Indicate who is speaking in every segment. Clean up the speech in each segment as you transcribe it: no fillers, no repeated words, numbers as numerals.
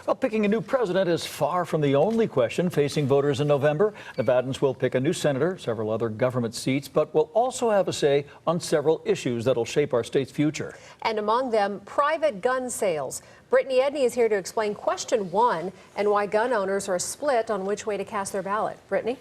Speaker 1: Well, picking a new president is far from the only question facing voters in November. Nevadans will pick a new senator, several other government seats, but will also have a say on several issues that'll shape our state's future.
Speaker 2: And among them, private gun sales. Brittany Edney is here to explain question 1 and why gun owners are split on which way to cast their ballot. Brittany?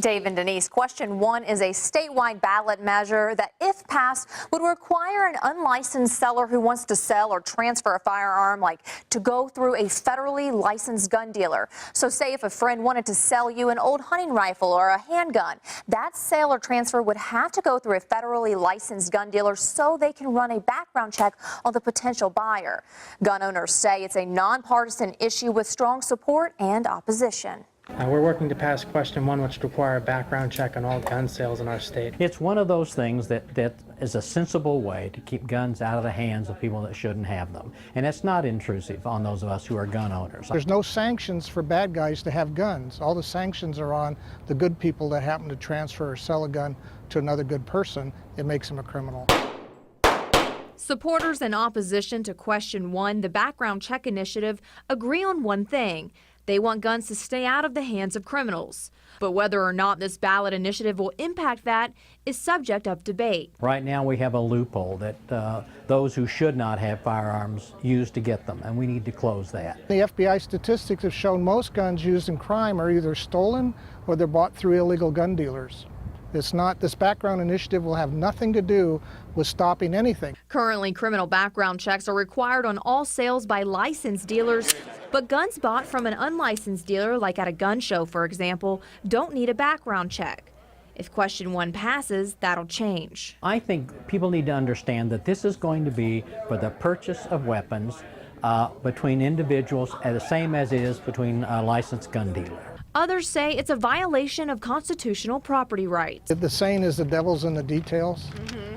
Speaker 3: Dave and Denise, question 1 is a statewide ballot measure that, if passed, would require an unlicensed seller who wants to sell or transfer a firearm, to go through a federally licensed gun dealer. So say if a friend wanted to sell you an old hunting rifle or a handgun, that sale or transfer would have to go through a federally licensed gun dealer so they can run a background check on the potential buyer. Gun owners say it's a nonpartisan issue with strong support and opposition.
Speaker 4: We're working to pass question 1, which would require a background check on all gun sales in our state.
Speaker 5: It's one of those things that is a sensible way to keep guns out of the hands of people that shouldn't have them. And it's not intrusive on those of us who are gun owners.
Speaker 6: There's no sanctions for bad guys to have guns. All the sanctions are on the good people that happen to transfer or sell a gun to another good person. It makes them a criminal.
Speaker 7: Supporters in opposition to question 1, the background check initiative, agree on one thing. They want guns to stay out of the hands of criminals. But whether or not this ballot initiative will impact that is subject of debate.
Speaker 5: Right now we have a loophole that those who should not have firearms use to get them, and we need to close that.
Speaker 6: The FBI statistics have shown most guns used in crime are either stolen or they're bought through illegal gun dealers. This background initiative will have nothing to do with stopping anything.
Speaker 7: Currently, criminal background checks are required on all sales by licensed dealers, but guns bought from an unlicensed dealer, like at a gun show, for example, don't need a background check. If question 1 passes, that'll change.
Speaker 5: I think people need to understand that this is going to be for the purchase of weapons between individuals, the same as it is between a licensed gun dealer.
Speaker 7: Others say it's a violation of constitutional property rights.
Speaker 6: The saying is the devil's in the details.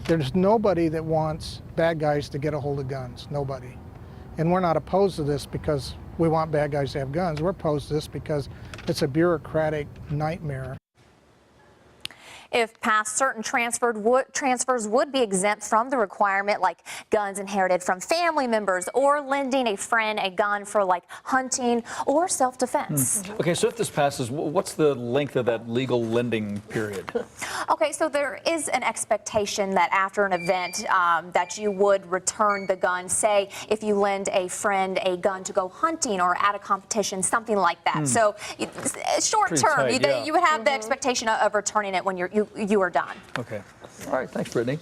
Speaker 6: There's nobody that wants bad guys to get a hold of guns. Nobody. And we're not opposed to this because we want bad guys to have guns. We're opposed to this because it's a bureaucratic nightmare.
Speaker 3: If passed, certain transfers would be exempt from the requirement, like guns inherited from family members or lending a friend a gun for hunting or self-defense.
Speaker 1: Okay, so if this passes, what's the length of that legal lending period?
Speaker 3: Okay, so there is an expectation that after an event that you would return the gun. Say if you lend a friend a gun to go hunting or at a competition, something like that. So short term,
Speaker 1: tight, yeah.
Speaker 3: you would have the expectation of returning it when you are done.
Speaker 1: Okay. All right. Thanks, Brittany.